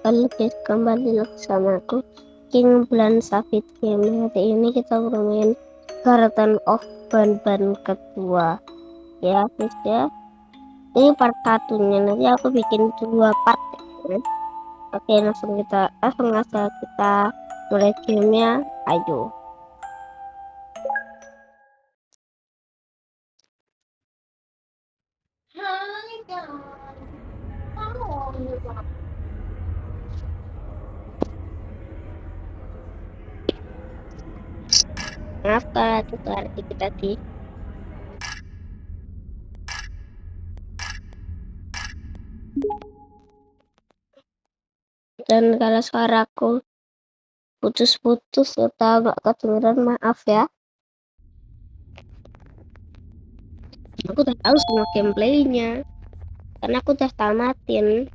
Halo guys, kembali lagi sama aku King Bulan Safit Game. Hari ini kita bermain Garden of Banban kedua ya guys ya. Ini part satunya, nanti aku bikin 2 part ya. Oke, langsung aja kita mulai gamenya. Ayo. Maaf kalau tukar dikit tadi. Dan kalau suaraku putus-putus atau nggak kedengeran, maaf ya. Aku udah tahu semua gameplaynya karena aku udah tamatin.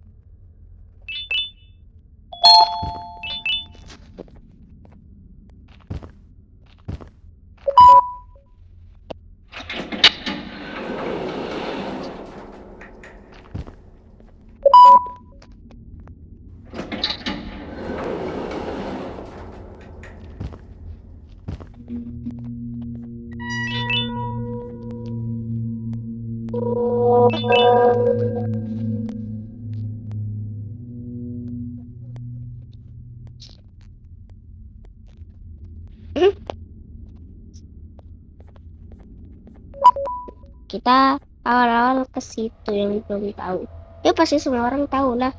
Kita awal-awal ke situ yang belum tahu. Ya pasti semua orang tahu lah.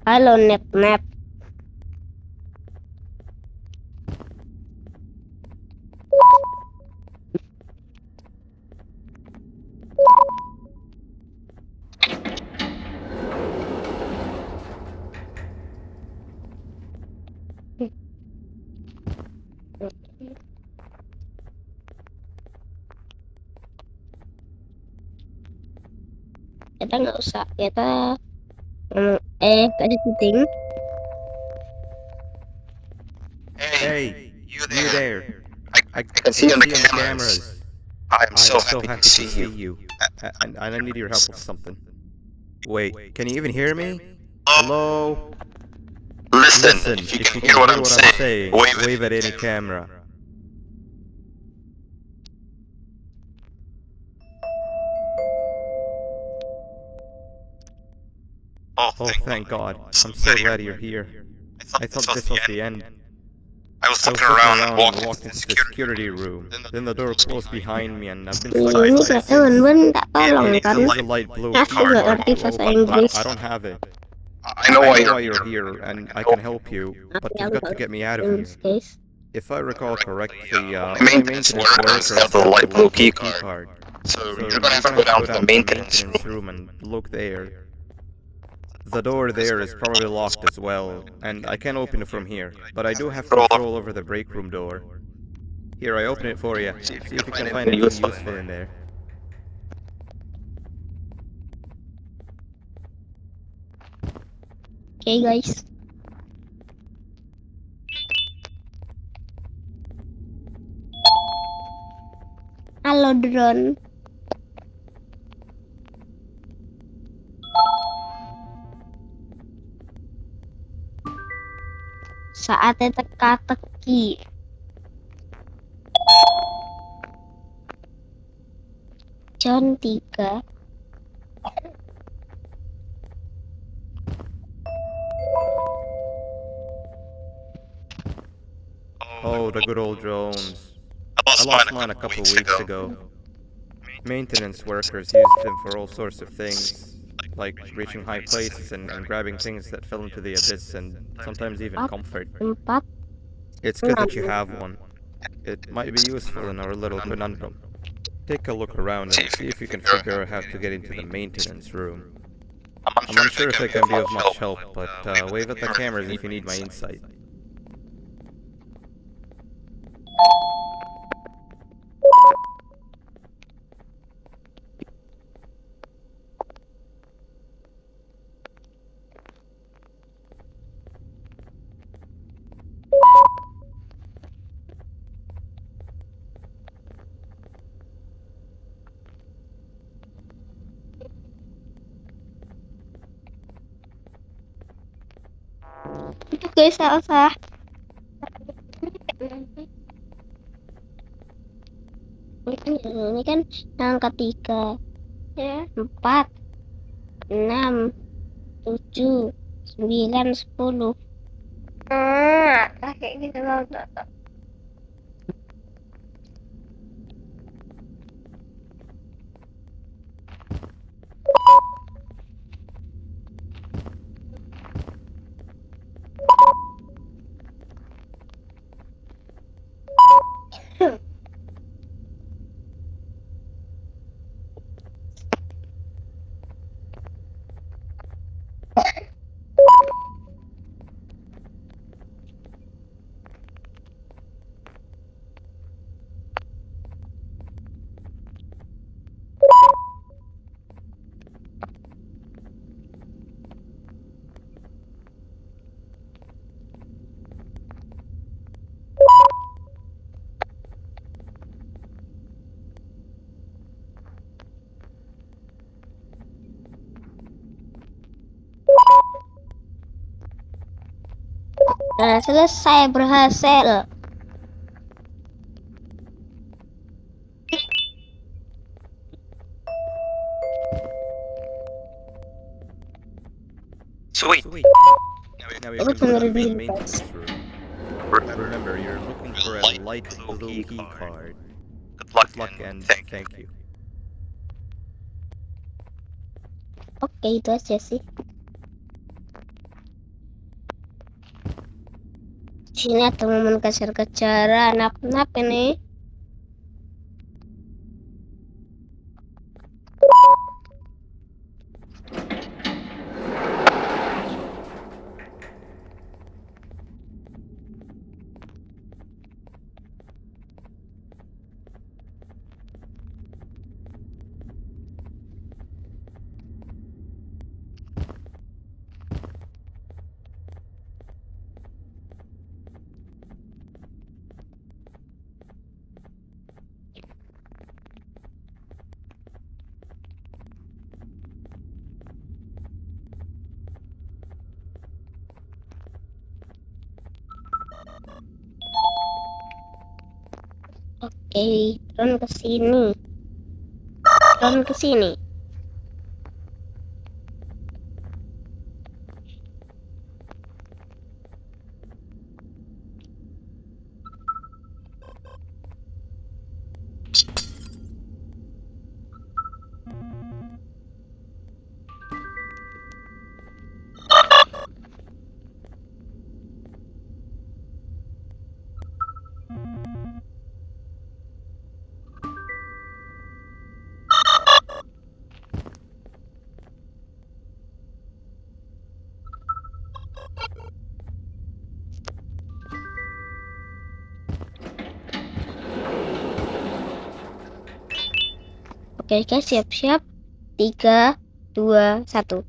Halo Net. Kita nggak usah, kita tadi syuting. Hey, you there. I can see you on the cameras. I'm so happy to see you. And I need your help with something. Wait, can you even hear me? Hello? Listen, if you can hear what I'm saying, wave at any camera. Oh, thank God. I'm so glad you're here. I thought this was the end. I was I looking was around looking and around walked and walked into into the the security security room. room. Then the door closed behind me and I've been Ini stuck. teman-teman tak tolong It kan? is Use the light blue Aku key nggak card ngerti to bahasa open, Inggris. but I don't have it. I know I why know why you're you're here, here and I can help you, but Aku you've got to nggak get me out of Inggris, here. guys. If I recall correctly, only only maintenance maintenance workers workers have the light blue key card. card. So So you're gonna have to go down to the maintenance room. room and look there. The door there is probably locked as well, and I can't open it from here, but I do have control over the break room door. Here, I open it for you. See if you can find anything useful in there. Oke guys. Halo drone. Saatnya teka-teki. John 3. Oh, the good old drones. I I lost mine a couple weeks ago. Maintenance workers used them for all sorts of things, like reaching high places and grabbing things that fell into the abyss and sometimes even comfort. 4. It's good that you have one. It might be useful in our little conundrum. Take a look around and see if you can figure out how to get into the maintenance room. I'm unsure if I can be of much help, but wave at the cameras if you need my insight. itu guys, salah. Ini kan yang ketiga, ya 4, 6, 7, 9, 10. Kayak gitu loh. Nah, selesai, berhasil. Sweet. Sweet. Now you Itu can go to bener the di maintenance room. Remember, you're looking for a light blue key card. Good Luck and thank you. thank you. Oke, itu aja sih. Sini ada momen kejar-kejaran. Nap ini. Oke, turun ke sini. Turun ke sini. Oke guys, siap-siap. 3, 2, 1.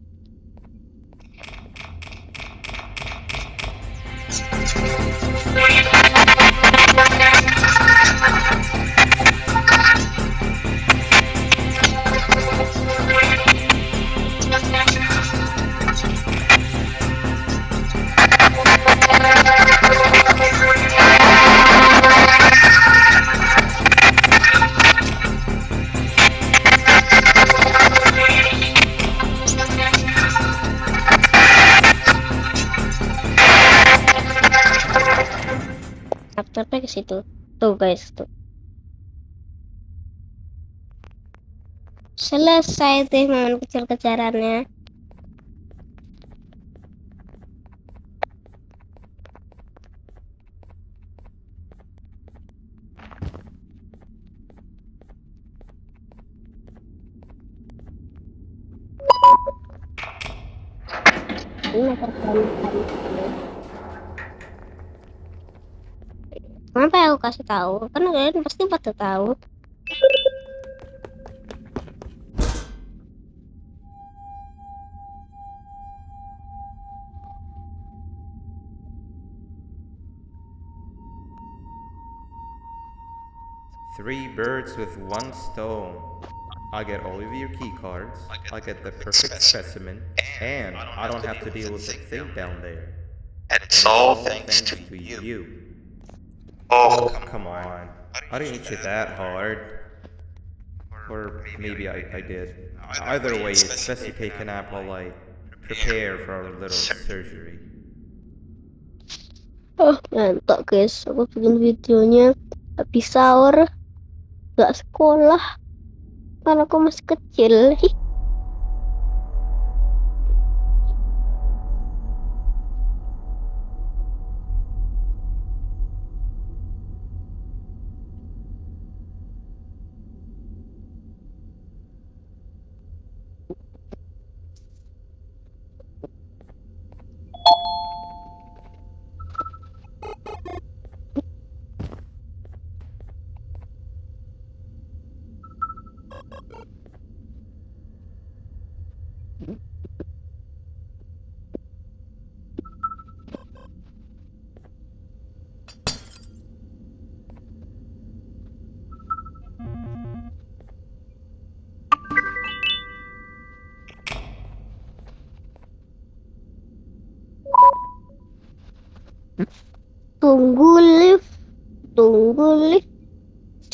Daftarnya ke situ. Tuh guys, tuh. Selesai deh momen kejar-kejarannya. Ini pertanyaan. Kenapa aku kasih tahu? Kan kalian pasti pada tahu. Three birds with one stone. I get all of your key cards, I get the perfect specimen, and I don't have to deal with the thing down there. And it's all thanks to you. Oh, Oh, come on. I didn't hit you that hard. Or maybe I did. Either way, it's best you take a nap while I prepare for our little surgery. Oh, ngantuk guys. Aku bikin videonya habis sahur. Gak sekolah. Kan aku masih kecil. Tunggu lift. Tunggu lift.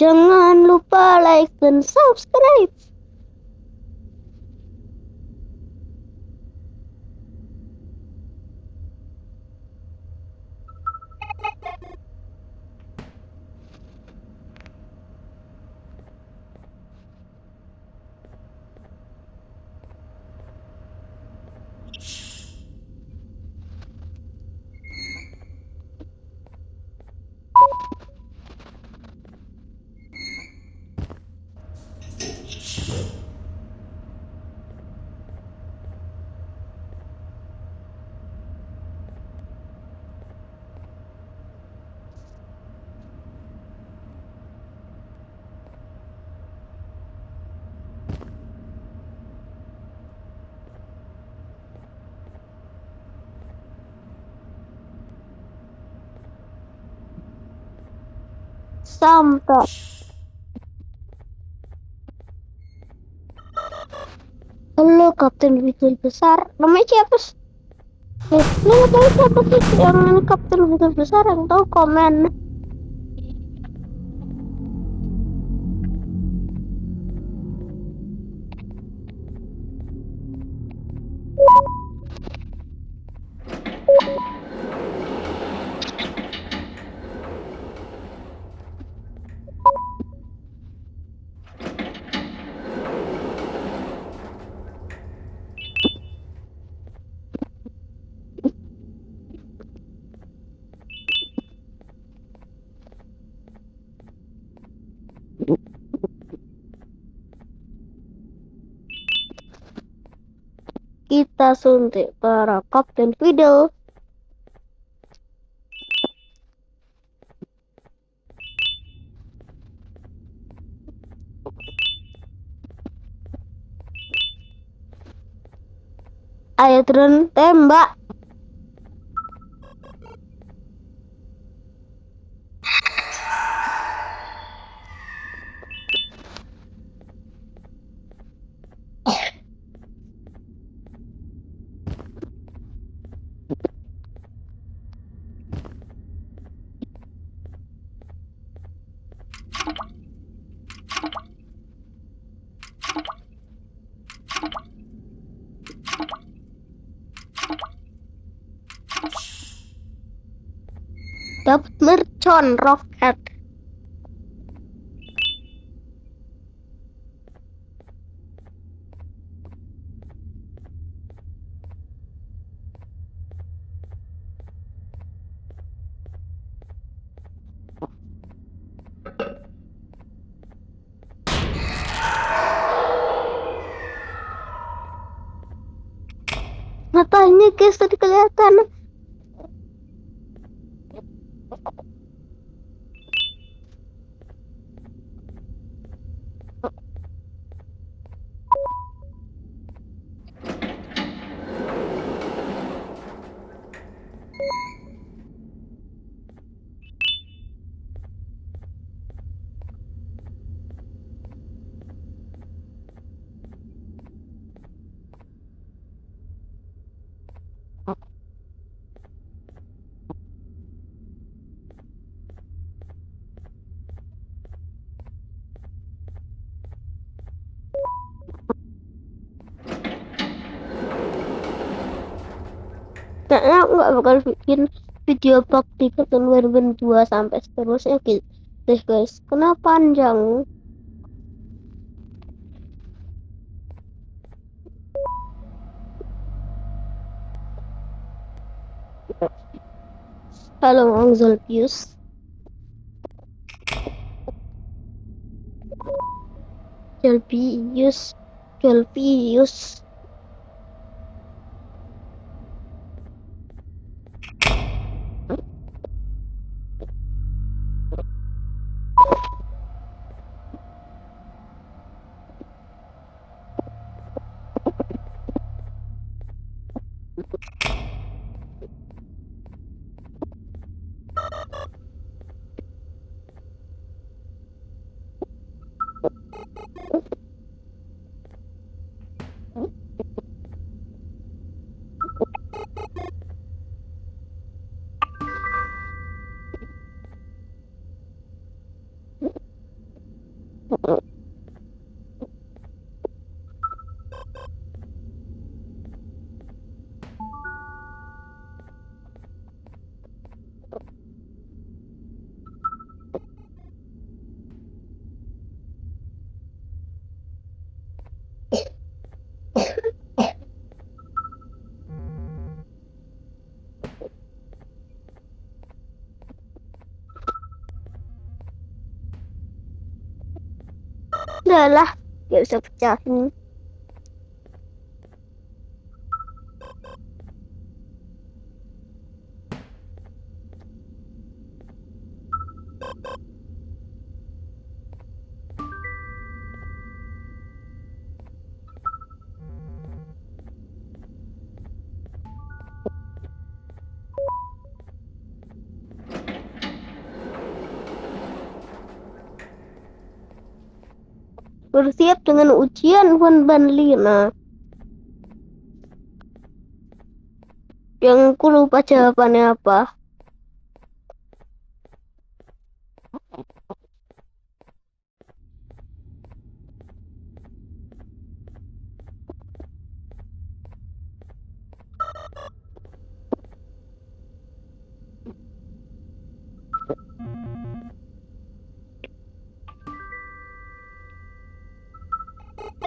Jangan lupa like dan subscribe. Sampai. Halo Kapten Beagle besar. Namanya siapa sih? Lu tahu siapa sih yang Kapten Beagle besar? Yang tahu komen. Kita suntik para Kapten Beagle. Ayo turun tembak. Dapat mercon roket. Matanya guys tadi kelihatan. kayaknya aku nggak bakal bikin video praktikum 2002 sampai seterusnya gitu deh guys. Kenapa panjang? Halo Bang Zolpius. Zolpius. Udah lah, gak bisa pecahin. Bersiap dengan ujian Van Lina. Yang aku lupa jawabannya apa.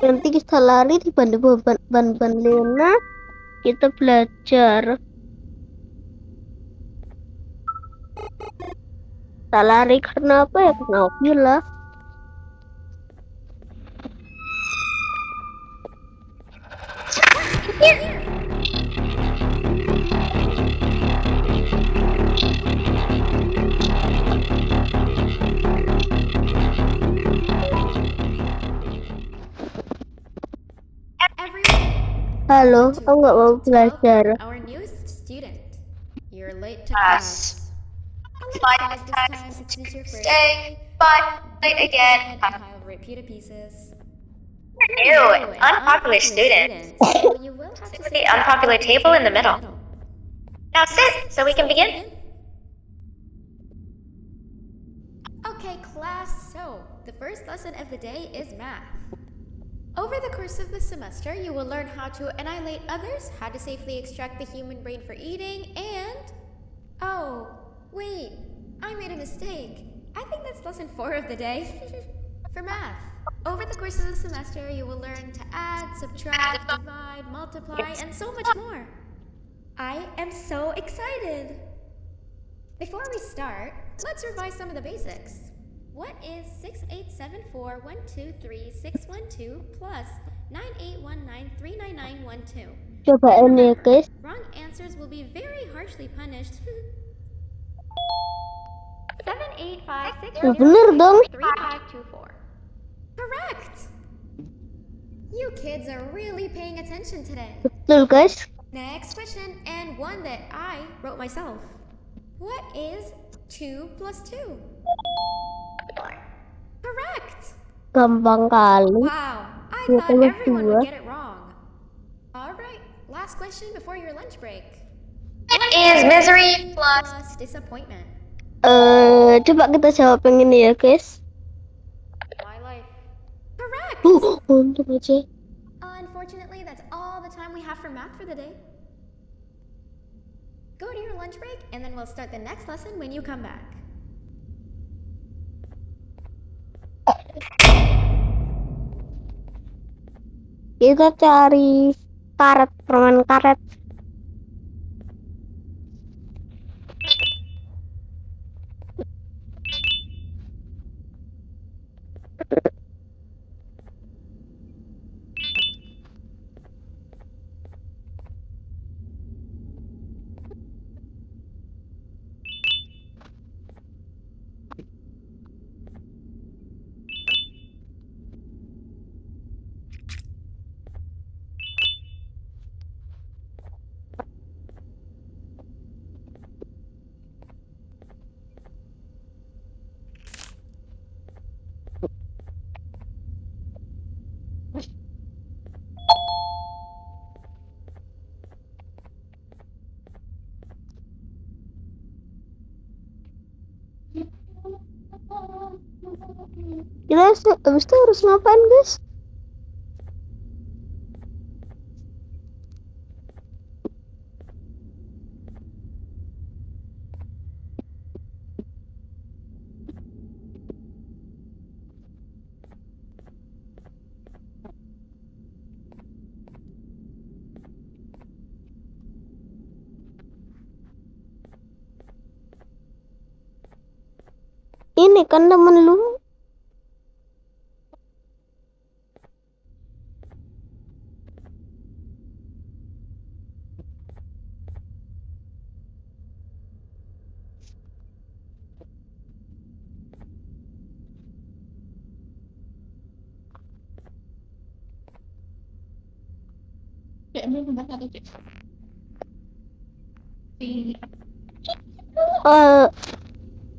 Nanti kita lari di Van Lina. Kita belajar. Kita lari karena apa ya? Karena hobi lah. Halo, aku nggak mau belajar. Our newest student. You're late to class. Fine this time since it's your first day, but late again. I'll rip you to pieces. Ew, unpopular student. So you will have to Sit at the unpopular table in the middle. Now sit so we can begin. Okay, class. So the first lesson of the day is math. Over the course of the semester, you will learn how to annihilate others, how to safely extract the human brain for eating, and... Oh, wait, I made a mistake. I think that's lesson 4 of the day. For math, over the course of the semester, you will learn to add, subtract, divide, multiply, and so much more. I am so excited! Before we start, let's revise some of the basics. What is 6874123612 plus 9819399912? Cobain ya guys. Wrong answers will be very harshly punished. 7856 Ya, bener dong. 3524. Correct! You kids are really paying attention today. Betul guys. Next question, and one that I wrote myself. What is 2 plus 2? Correct! Gampang kali. Wow, I Ya, thought kalau everyone dua. would get it wrong. Alright, last question before your lunch break. What is misery plus disappointment? Coba kita jawab yang ini ya guys. My life. Correct! Untung aja. Unfortunately, that's all the time we have for math for the day. Go to your lunch break, and then we'll start the next lesson when you come back. Kita cari karet, permen karet. Kita habis itu harus ngapain, guys? Ini kan temen lu.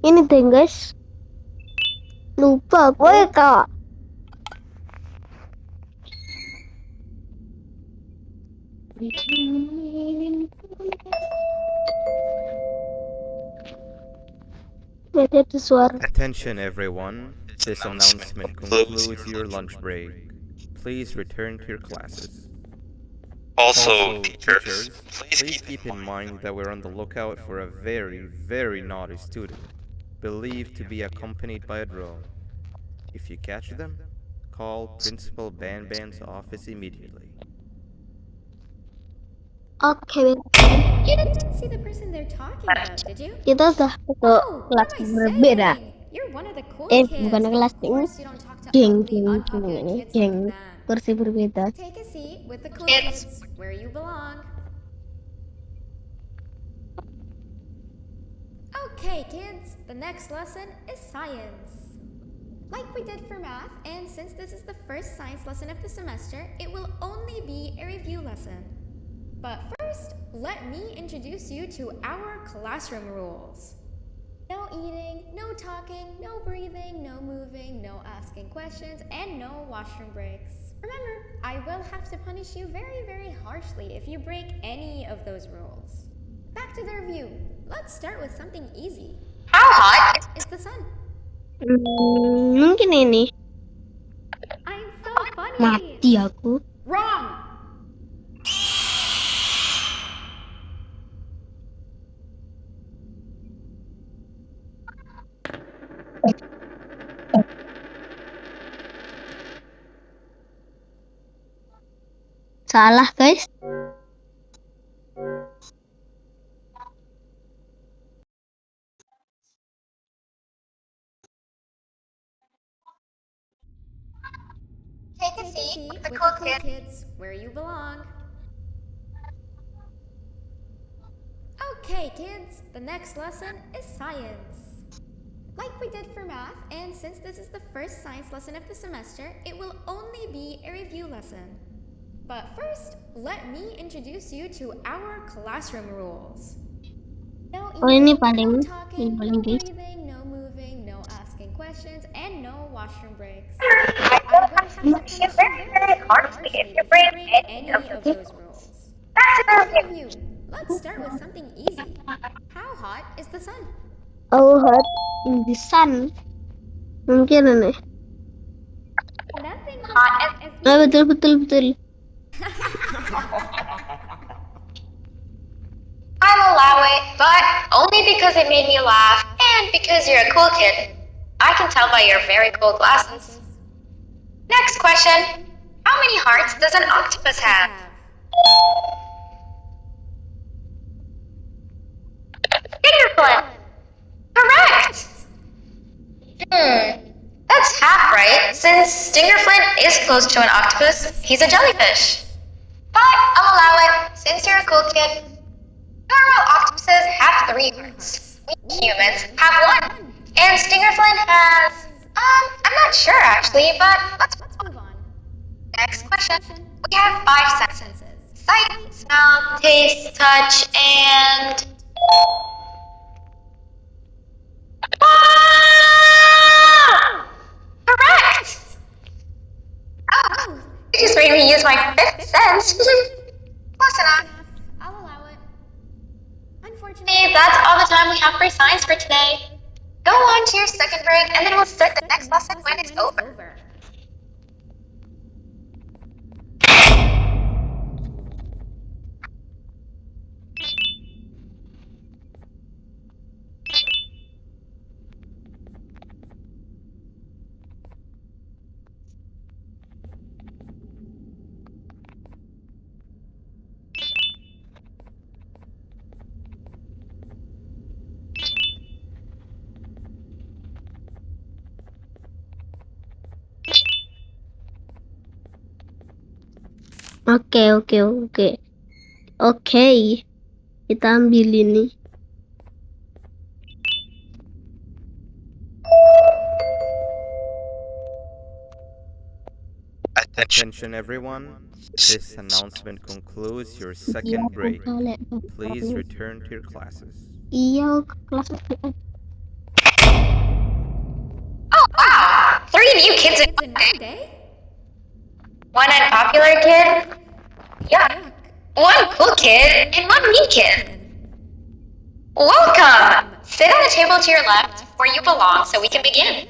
Ini deh, guys. Lupa gue, Kak. Beda tuh suara. Attention everyone, this announcement concludes your lunch break. Please return to your classes. Also, teachers, please keep in mind that we're on the lookout for a very, very naughty student, believed to be accompanied by a drone. If you catch them, call Principal Banban's office immediately. Oke, You didn't see the person they're talking about, did you? kita udah ke Oh, kelas what am I berbeda. saying? You're one of the cool Eh, kids. bukan kelas Of ini. course you don't talk to Geng, ugly, unpopular ini, kids geng. like them. Kursi berbeda. Take a seat with the cool kids where you belong. Okay, kids, the next lesson is science. Like we did for math, and since this is the first science lesson of the semester, it will only be a review lesson. But first, let me introduce you to our classroom rules. No eating, no talking, no breathing, no moving, no asking questions, and no washroom breaks. Remember, I will have to punish you very, very harshly if you break any of those rules. Back to the review. Let's start with something easy. How hot Is the sun? Mungkin ini. I'm so funny. Mati aku. Wrong. Salah, guys. Take a Take a seat seat with the with cool the cool kids. kids where you belong. Okay, kids, the next lesson is science. Like we did for math, and since this is the first science lesson of the semester, it will only be a review lesson. But first, let me introduce you to our classroom rules. No Oh, ini eating, paling- no ini talking, paling no guys. breathing, no moving, no asking questions, and no washroom breaks. I will have to punish you very, very harshly if you break any of those rules. Back to the Let's review. review. Let's start with something easy. How hot is the sun? Oh, hot in the sun. Mungkin ini. Nothing Hot as Oh, betul. I'm a allow it, but only because it made me laugh and because you're a cool kid. I can tell by your very cool glasses. Next question. How many hearts does an octopus have? Finger flip. Correct. That's half right, since Stingerflint is close to an octopus. He's a jellyfish. But I'll allow it, since you're a cool kid. Normal octopuses have 3 hearts. We humans have 1. And Stingerflint has... I'm not sure actually, but let's Move on. next question. We have 5 senses. Sight, smell, taste, touch, and... Ah! Correct! Oh, you just made me use my 5th sense. Close enough. I'll allow it. Unfortunately, Hey, that's all the time we have for science for today. Go on to your second break, and then we'll start the next lesson when it's over. Oke. Oke, kita ambil ini. Attention everyone. This announcement concludes your second break. Please return to your classes. Iya, kelas Oh, wow! 3 new kids in it's one another day. day. 1 unpopular kid. Yeah. 1 cool kid and 1 mean kid. Welcome! Sit at the table to your left, where you belong, so we can begin.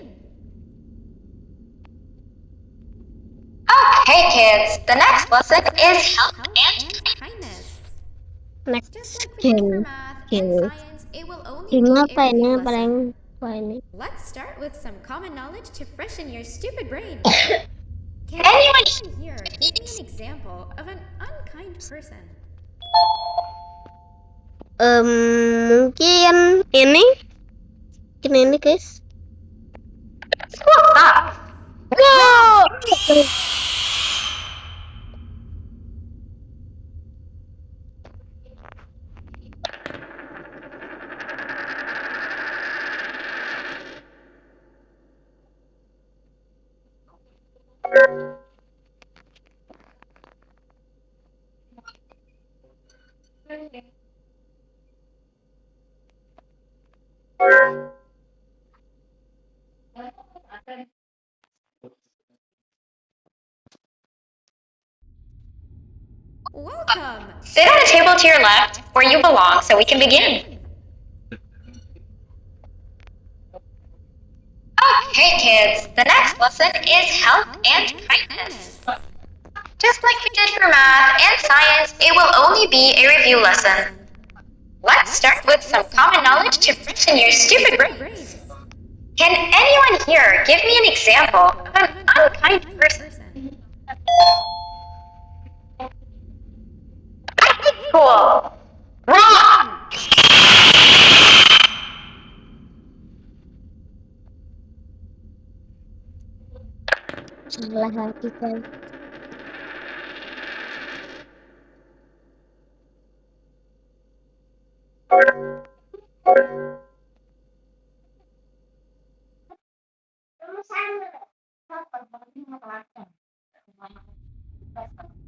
Okay, kids, the next lesson is health and Kindness. next Just like we did for game. math and game. science, it will only Game be apa a ini review yang paling lesson. ini? Let's start with some common knowledge to freshen your stupid brain. Can Anyone here give me an example of an unkind person? Mungkin ini guys. What's up? Welcome! Sit at a table to your left, where you belong, so we can begin. Okay, kids, the next lesson is health and kindness. Just like we did for math and science, it will only be a review lesson. Let's start with some common knowledge to freshen your stupid brain. Brains. Can anyone here give me an example of an unkind person? Cool. Wrong! Salah lagi guys.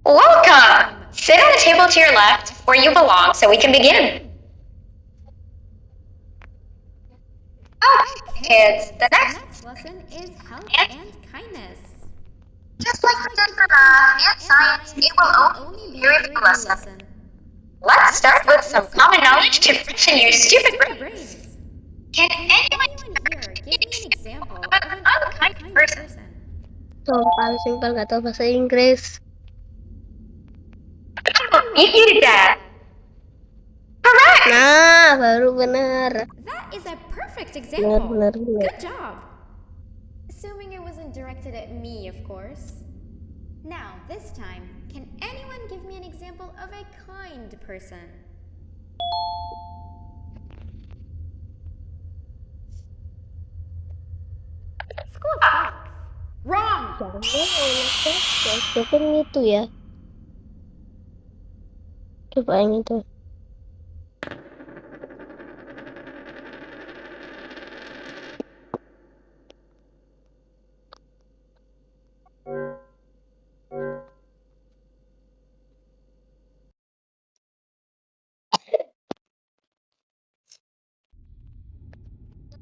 Welcome! Sit at a table to your left, where you belong, so we can begin. Okay, kids, the next lesson is health And- and kindness. just like we did for math and science, it will only be a review lesson. Let's start with some common knowledge to freshen your stupid brain. Brains. Can anyone Here, give me an example of an unkind person? So, paling simpel gak tahu bahasa Inggris. I will beat you to death. Correct! Nah, baru benar. That is a perfect Benar, example. benar, benar. Good job. Assuming it wasn't directed at me, of course. Now, this time, can anyone give me an example of a kind person? School sucks. Wrong! Jangan yang itu ya. Coba yang itu.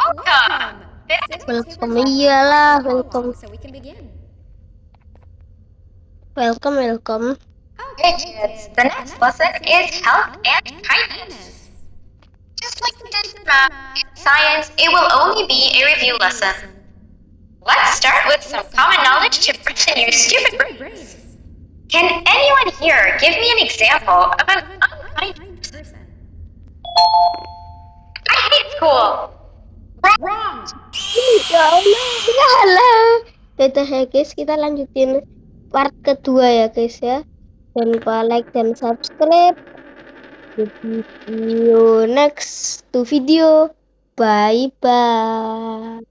Welcome! Sit at the Welcome, tabletop iyalah, and follow welcome. along so we can begin. Welcome, welcome. Okay, kids, the next lesson is health and kindness. Just like we did for math and science, it will only be a review lesson. Let's start with some common knowledge to brighten your stupid brains. Can anyone here give me an example of an unkind person? I hate school. Wrong! Ya Allah, salah. Dadah ya guys, kita lanjutin part kedua ya guys ya. Jangan lupa like dan subscribe. Video next to video. Bye bye.